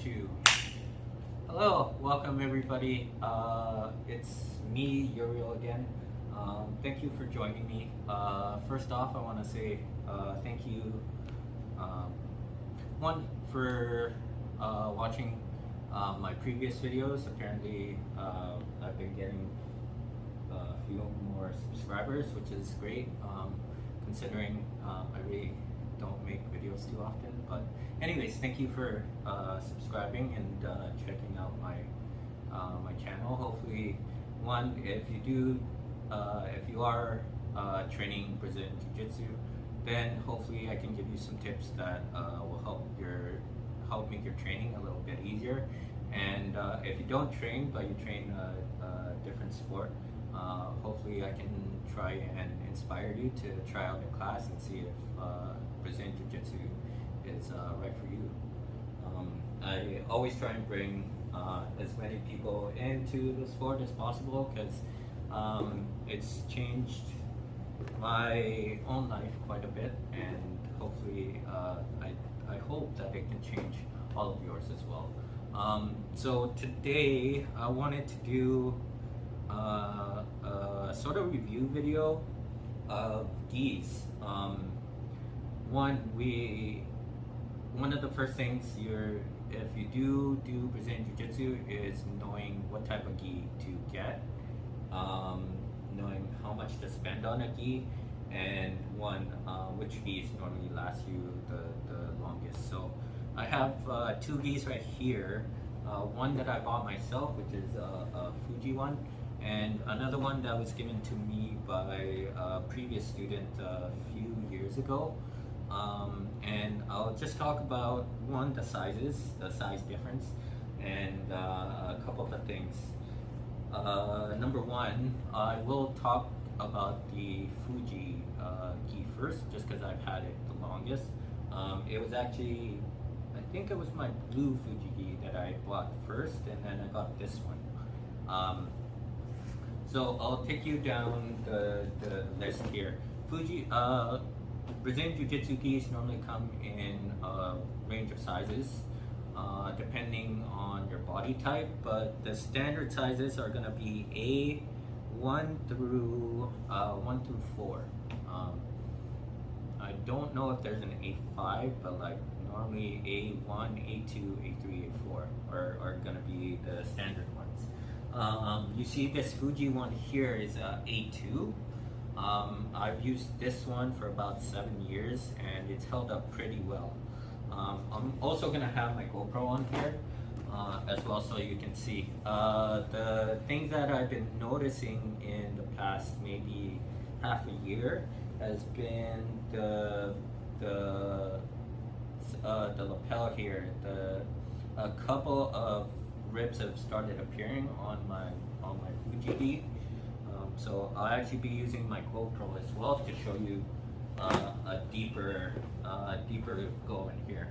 2. Hello, welcome everybody. It's me, Uriel again. Thank you for joining me. First off, I want to say thank you, one, for watching my previous videos. Apparently, I've been getting a few more subscribers, which is great, considering I really don't make videos too often. But anyways, thank you for subscribing and checking out my my channel. Hopefully, one, if you are training Brazilian Jiu-Jitsu, then hopefully I can give you some tips that will help make your training a little bit easier. And if you don't train, but you train a different sport, hopefully I can try and inspire you to try out the class and see if Brazilian Jiu-Jitsu is right for you. I always try and bring as many people into the sport as possible, because it's changed my own life quite a bit, and hopefully I hope that it can change all of yours as well. So today I wanted to do a sort of review video of gis. One of the first things if you do Brazilian Jiu-Jitsu is knowing what type of gi to get, knowing how much to spend on a gi, and which gis normally last you the longest. So I have two gis right here. One that I bought myself, which is a Fuji one, and another one that was given to me by a previous student a few years ago. And I'll just talk about the size difference, and a couple of things. Number one, I will talk about the Fuji gi first, just because I've had it the longest. It was actually, I think it was my blue Fuji gi that I bought first, and then I got this one. So I'll take you down the list here. Fuji, Brazilian Jiu-Jitsu gis normally come in a range of sizes, depending on your body type, but the standard sizes are going to be A1 through 4. I don't know if there's an A5, but like normally A1, A2, A3, A4 are going to be the standard ones. You see this Fuji one here is A2. I've used this one for about 7 years, and it's held up pretty well. I'm also going to have my GoPro on here as well, so you can see. The things that I've been noticing in the past maybe half a year has been the lapel here. A couple of ribs have started appearing on my Fuji gi. So I'll actually be using my GoPro as well to show you a deeper go in here.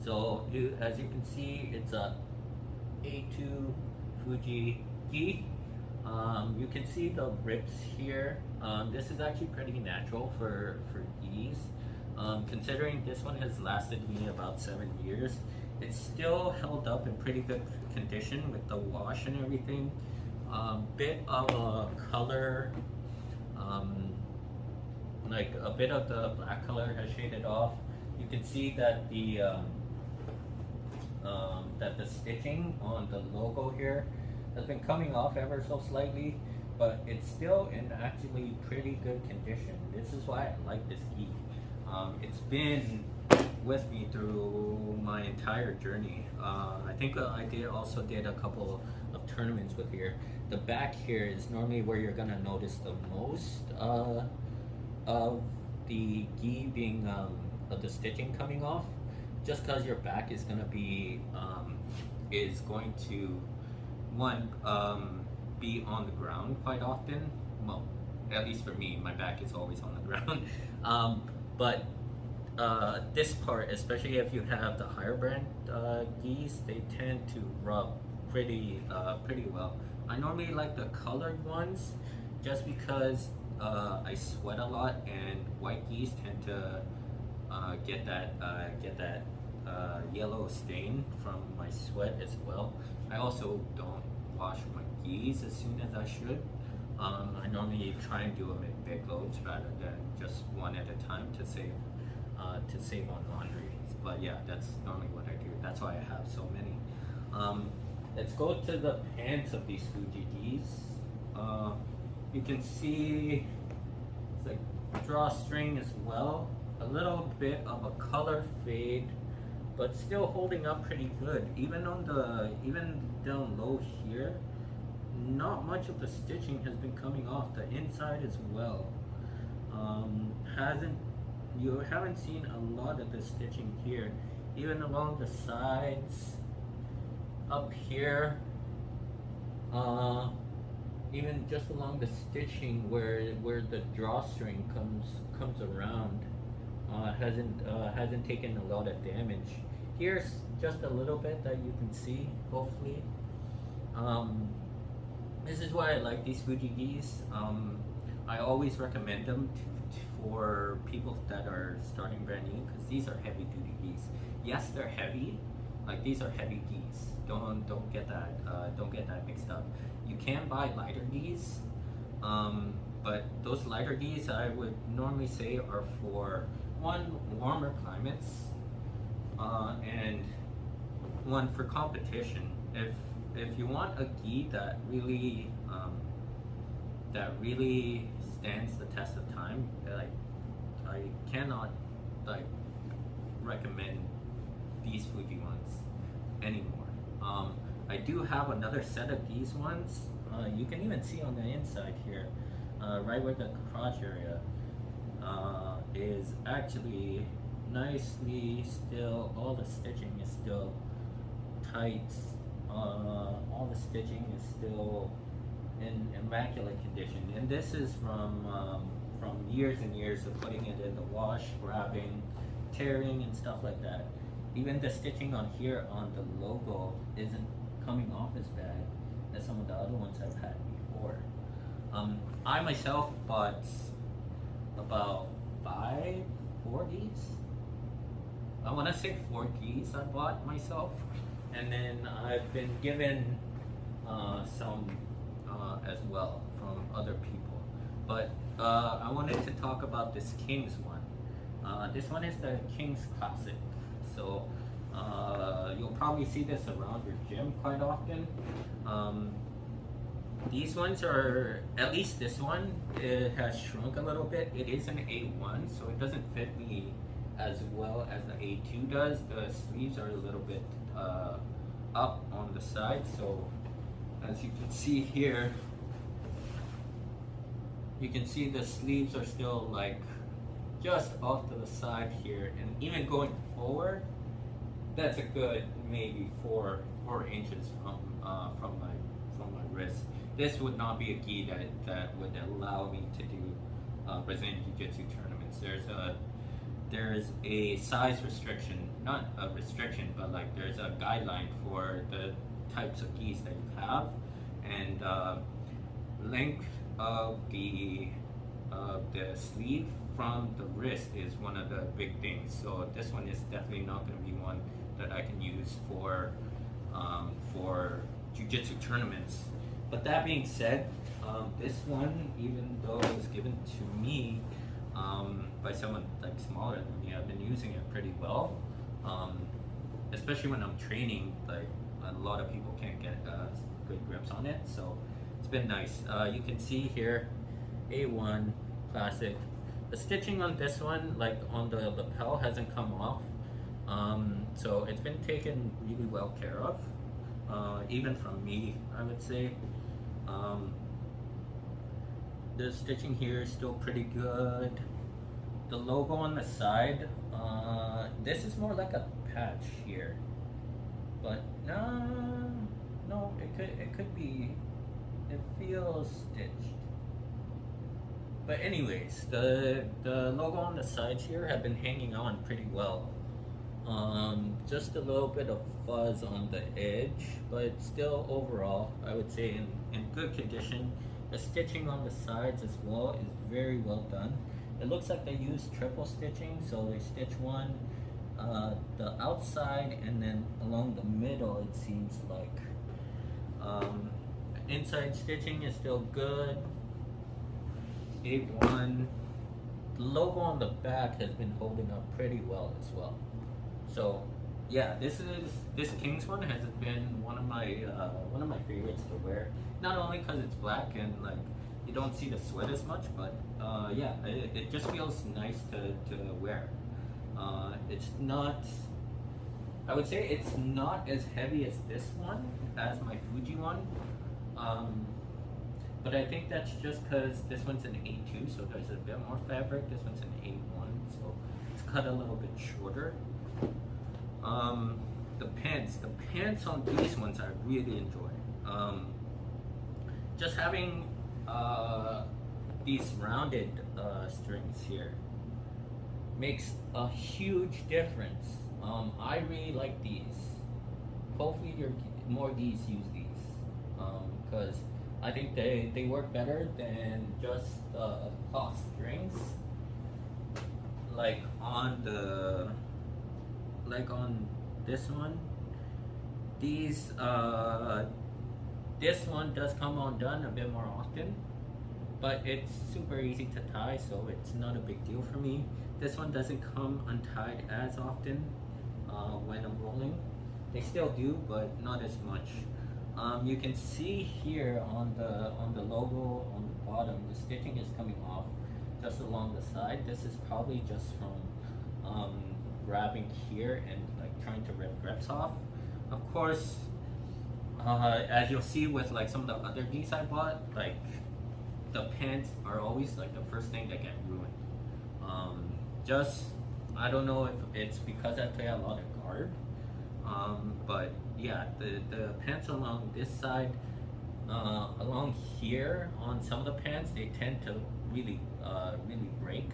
So as you can see, it's a A2 Fuji gi. You can see the ribs here. This is actually pretty natural for gis. Considering this one has lasted me about 7 years, it's still held up in pretty good condition with the wash and everything. Bit of a color, like a bit of the black color has shaded off. You can see that the stitching on the logo here has been coming off ever so slightly, but it's still in actually pretty good condition. This is why I like this gi. It's been with me through my entire journey. I think I also did a couple of tournaments with here. The back here is normally where you're gonna notice the most of the gi being of the stitching coming off, just because your back is gonna be going to be on the ground quite often. Well, at least for me, my back is always on the ground. But this part, especially if you have the higher brand gis, they tend to rub pretty well. I normally like the colored ones just because I sweat a lot, and white gis tend to get that yellow stain from my sweat as well. I also don't wash my gis as soon as I should. I normally try and do them in big loads rather than just one at a time to save on laundry. But yeah, that's normally what I do. That's why I have so many. Let's go to the pants of these Fuji gis. You can see it's like drawstring as well. A little bit of a color fade, but still holding up pretty good. Even down low here, not much of the stitching has been coming off. The inside as well. You haven't seen a lot of the stitching here. Even along the sides, up here, even just along the stitching where the drawstring comes around, hasn't taken a lot of damage. Here's just a little bit that you can see, hopefully. This is why I like these Fuji gis. I always recommend them for people that are starting brand new, because these are heavy duty gis. Yes, they're heavy. Like, these are heavy gis. Don't get that mixed up. You can buy lighter gis, but those lighter gis I would normally say are for one, warmer climates, and one for competition. If you want a gi that really stands the test of time, like, I cannot like recommend these Fuji ones anymore. I do have another set of these ones. You can even see on the inside here, right where the crotch area is actually nicely still. All the stitching is still tight. All the stitching is still in immaculate condition, and this is from years and years of putting it in the wash, grabbing, tearing, and stuff like that. Even the stitching on here on the logo isn't coming off as bad as some of the other ones I've had before. I myself bought about 4 gis. I want to say 4 gis I bought myself, and then I've been given some as well from other people. But I wanted to talk about this Kingz one. This one is the Kingz Classic. So you'll probably see this around your gym quite often. These ones are, at least this one, it has shrunk a little bit. It is an A1, so it doesn't fit me as well as the A2 does. The sleeves are a little bit up on the side, so as you can see here, you can see the sleeves are still like just off to the side here, and even going forward, that's a good maybe 4 inches from my wrist. This would not be a gi that would allow me to do Brazilian Jiu-Jitsu tournaments. There's a size restriction, not a restriction, but like there's a guideline for the types of gis that you have, and length of the sleeve from the wrist is one of the big things. So this one is definitely not going to be one that I can use for jiu-jitsu tournaments. But that being said, this one, even though it was given to me by someone like smaller than me, I've been using it pretty well. Especially when I'm training, like a lot of people can't get good grips on it, so it's been nice. You can see here, A1 Classic. The stitching on this one, like on the lapel, hasn't come off, so it's been taken really well care of, even from me, I would say. The stitching here is still pretty good. The logo on the side, this is more like a patch here, but no, it could be. It feels stitched. But anyways, the logo on the sides here have been hanging on pretty well. Just a little bit of fuzz on the edge, but still overall, I would say in good condition. The stitching on the sides as well is very well done. It looks like they use triple stitching, so they stitch one the outside, and then along the middle it seems like inside stitching is still good. A1. The logo on the back has been holding up pretty well as well. So yeah, this Kingz one has been one of my favorites to wear. Not only because it's black and like you don't see the sweat as much, but yeah, it just feels nice to wear. It's not, I would say it's not as heavy as this one, as my Fuji one. But I think that's just because this one's an A2, so there's a bit more fabric. This one's an A1, so it's cut a little bit shorter. The pants on these ones I really enjoy. Just having these rounded strings here makes a huge difference. I really like these. Hopefully more geese use these, because I think they work better than just cloth strings. Like on this one, this one does come undone a bit more often, but it's super easy to tie, so it's not a big deal for me. This one doesn't come untied as often when I'm rolling. They still do, but not as much. You can see here on the logo on the bottom, the stitching is coming off just along the side. This is probably just from grabbing here and like trying to rip grips off. Of course, as you'll see with like some of the other geese I bought, like the pants are always like the first thing that get ruined. I don't know if it's because I play a lot of guard, but yeah, the pants along this side, along here on some of the pants, they tend to really break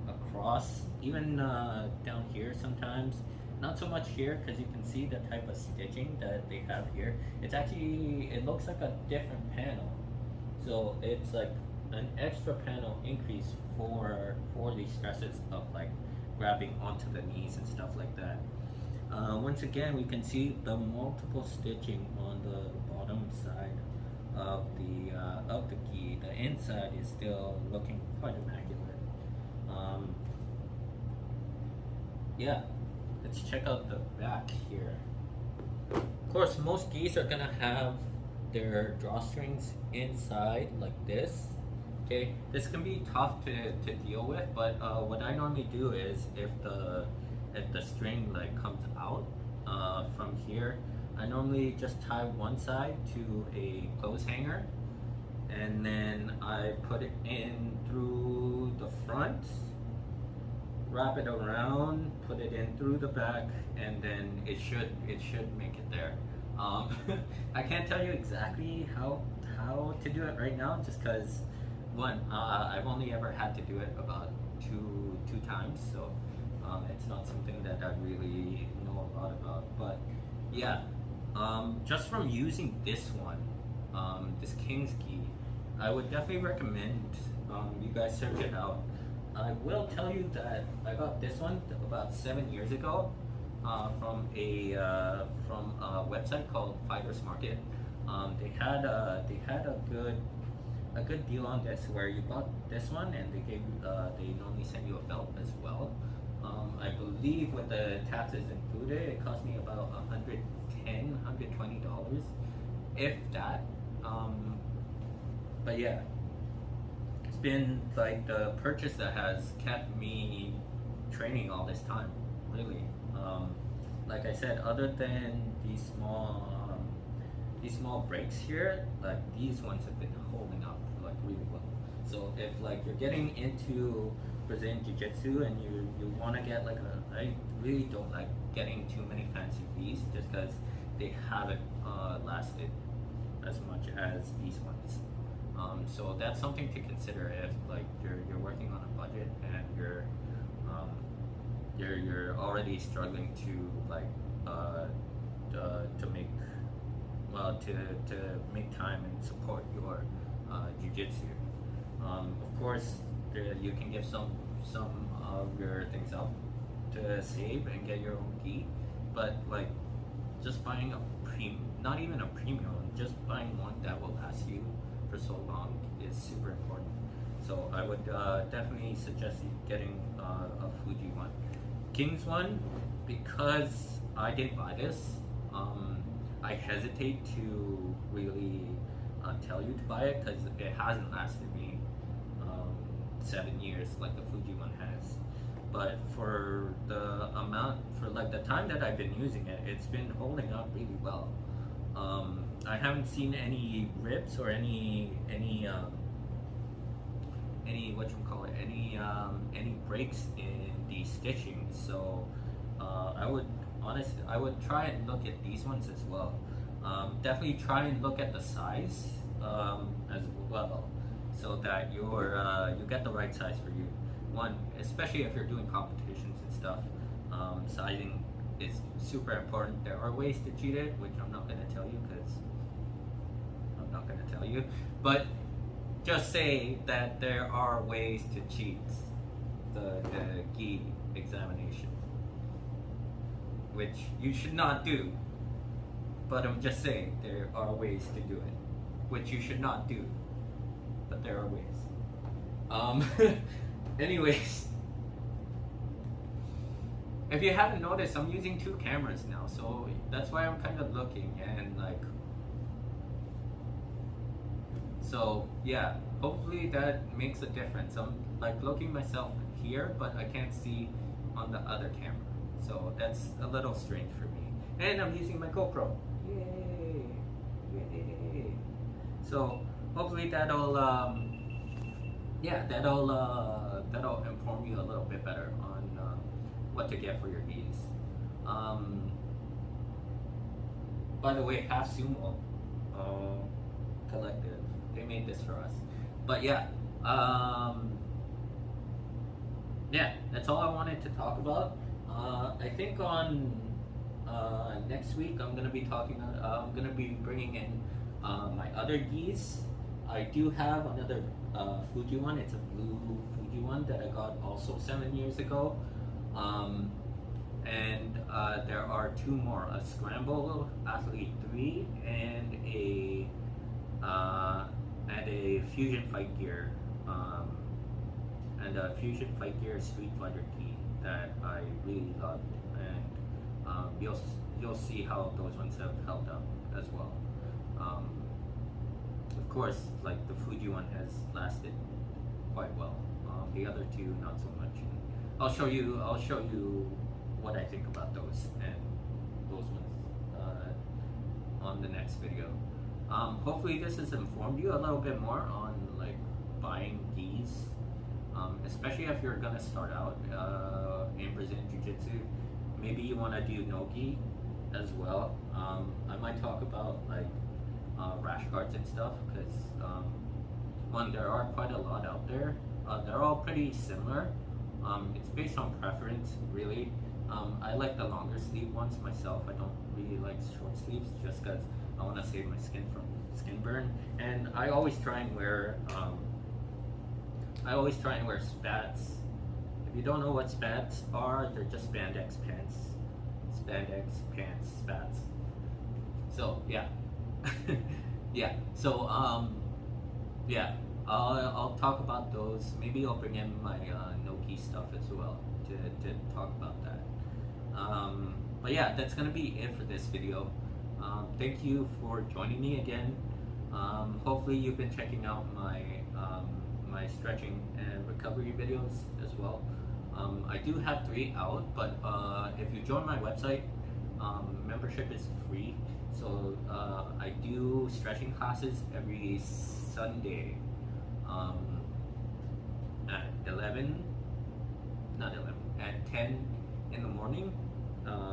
across, even down here sometimes. Not so much here, because you can see the type of stitching that they have here. It's actually, it looks like a different panel, so it's like an extra panel increase for these stresses of like grabbing onto the knees and stuff like that. Once again, we can see the multiple stitching on the bottom side of the gi. The inside is still looking quite immaculate. Yeah, let's check out the back here. Of course, most geese are gonna have their drawstrings inside like this. Okay, this can be tough to deal with, but what I normally do is if the string like comes out from here, I normally just tie one side to a clothes hanger, and then I put it in through the front, wrap it around, put it in through the back, and then it should make it there. I can't tell you exactly how to do it right now, just because one, I've only ever had to do it about two times, so it's not something that I really know a lot about. But yeah, just from using this one, this Kingz gi, I would definitely recommend you guys search it out. I will tell you that I got this one about 7 years ago from a website called Fibers Market. They had a good deal on this, where you bought this one and they normally send you a belt as well. I believe with the taxes included, it cost me about $110, $120, if that. But yeah, it's been like the purchase that has kept me training all this time, really. Like I said, other than these small breaks here, like these ones have been holding up like really well. So if like you're getting into Brazilian Jiu-Jitsu and you want to get like I really don't like getting too many fancy gis, just because they haven't lasted as much as these ones. So that's something to consider if like you're working on a budget and you're already struggling to like to make time and support your jiu-jitsu. Of course, you can give some of your things up to save and get your own gi, but like just buying a not even a premium, just buying one that will last you for so long is super important. So I would definitely suggest you getting a Fuji one. Kingz one, because I didn't buy this, I hesitate to really tell you to buy it because it hasn't lasted me 7 years like the Fuji one has. But for the amount, for like the time that I've been using it, it's been holding up really well. I haven't seen any rips or any what you call it, any breaks in the stitching. So I would try and look at these ones as well. Definitely try and look at the size as well, so that you get the right size for you. One, especially if you're doing competitions and stuff, sizing is super important. There are ways to cheat it, which I'm not going to tell you because I'm not going to tell you, but just say that there are ways to cheat the gi examination, which you should not do, but I'm just saying there are ways to do it, which you should not do, but there are ways. Anyways, if you haven't noticed, I'm using 2 cameras now, so that's why I'm kind of looking and like, so yeah, hopefully that makes a difference. I'm like looking myself here, but I can't see on the other camera, so that's a little strange for me. And I'm using my GoPro. Yay! Yay! So hopefully that'll that'll inform you a little bit better on what to get for your gis. By the way, Half Sumo Collective, they made this for us. But yeah, that's all I wanted to talk about. I think on next week I'm gonna be bringing in my other gis. I do have another Fuji one. It's a blue Fuji one that I got also 7 years ago. And there are 2 more, a Scramble Athlete 3 and a Fusion Fight Gear Street Fighter gi that I really loved, and you'll see how those ones have held up as well. Of course, like the Fuji one has lasted quite well. The other 2 not so much. And I'll show you what I think about those and those ones on the next video. Hopefully this has informed you a little bit more on like buying gis, especially if you're gonna start out in Brazilian Jiu-Jitsu. Maybe you want to do no gi as well. I might talk about like rash guards and stuff, because one, there are quite a lot out there. They're all pretty similar. It's based on preference, really. I like the longer sleeve ones myself. I don't really like short sleeves just because I want to save my skin from skin burn. And I always try and wear spats. If you don't know what spats are, they're just spandex pants. Spandex pants, spats. So yeah. Yeah. So I'll talk about those. Maybe I'll bring in my no-gi stuff as well to talk about that. But yeah, that's gonna be it for this video. Thank you for joining me again. Hopefully you've been checking out my my stretching and recovery videos as well. I do have 3 out, but if you join my website, membership is free. So I do stretching classes every Sunday at 10 in the morning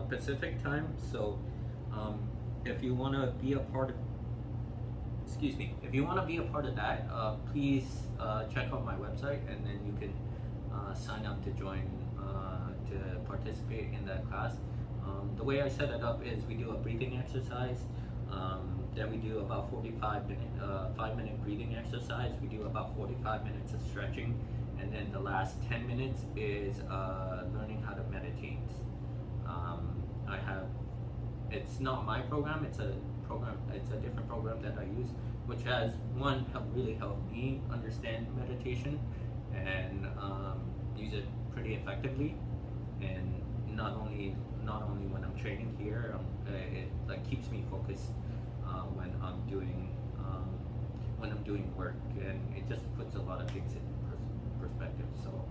Pacific time. So if you want to be a part of that, please check out my website, and then you can sign up to join to participate in that class. The way I set it up is we do a breathing exercise, then we do about 5-minute breathing exercise, we do about 45 minutes of stretching, and then the last 10 minutes is learning how to meditate. I have, it's not my program, it's a program, it's a different program that I use, which has really helped me understand meditation and use it pretty effectively. And not only when I'm training here, it like keeps me focused when I'm doing work, and it just puts a lot of things in perspective. So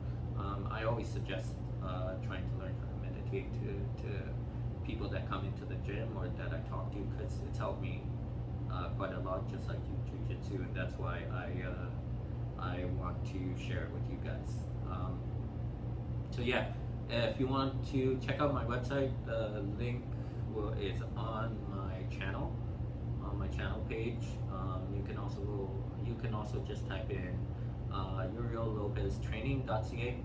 I always suggest trying to learn how to meditate to people that come into the gym or that I talk to, because it's helped me quite a lot, just like you, jiu-jitsu, and that's why I want to share it with you guys. So yeah, if you want to check out my website, the link is on my channel page. You can also just type in Uriel Lopez training.ca.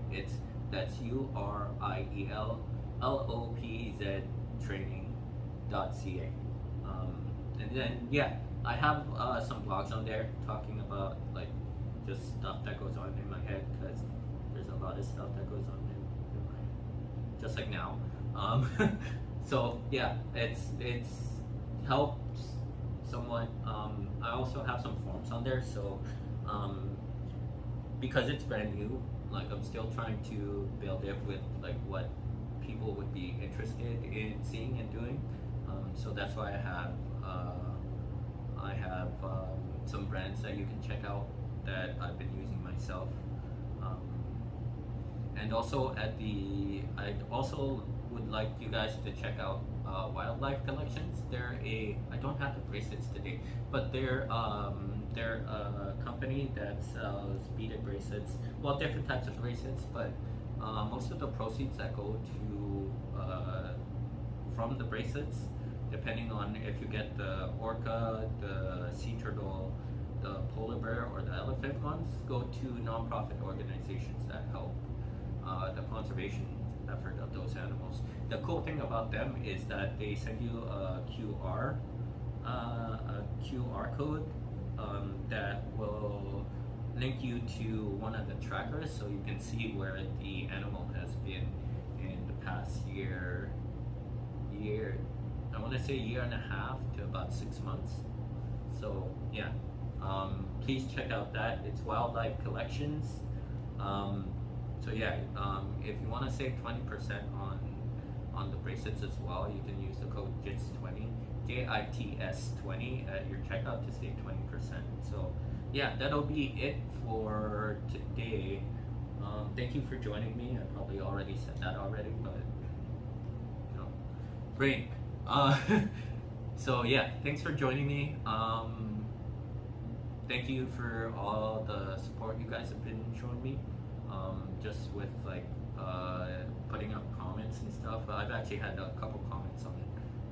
That's URIEL LOPZ training.ca. And then yeah, I have some blogs on there talking about like just stuff that goes on in my head, because there's a lot of stuff that goes on in my head, just like now. So yeah, it's helps somewhat. I also have some forms on there, so because it's brand new, like I'm still trying to build it with like what people would be interested in seeing and doing. So that's why I have some brands that you can check out that I've been using myself. And also I also would like you guys to check out Wildlife Collections. I don't have the bracelets today, but they're a company that sells beaded bracelets, well, different types of bracelets, but most of the proceeds that go to from the bracelets, depending on if you get the orca, the sea turtle, the polar bear, or the elephant ones, go to nonprofit organizations that help the conservation effort of those animals. The cool thing about them is that they send you a QR code that will link you to one of the trackers, so you can see where the animal has been in the past year. I want to say year and a half to about 6 months. So yeah, please check out that. It's Wildlife Collections. So yeah, if you want to save 20% on the bracelets as well, you can use the code JITS20, JITS20 at your checkout to save 20%. So yeah, that'll be it for today. Thank you for joining me. I probably already said that already, but you know, brain. So yeah, thanks for joining me. Thank you for all the support you guys have been showing me. Just with like putting up comments and stuff. I've actually had a couple comments on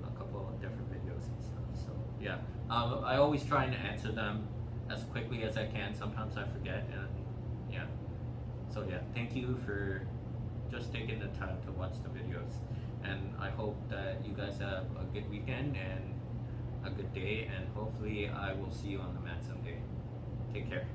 a couple of different videos and stuff. So yeah, I always try and answer them as quickly as I can. Sometimes I forget, and yeah. So yeah, thank you for just taking the time to watch the videos, and I hope that you guys have a good weekend and a good day, and hopefully I will see you on the mat someday. Take care.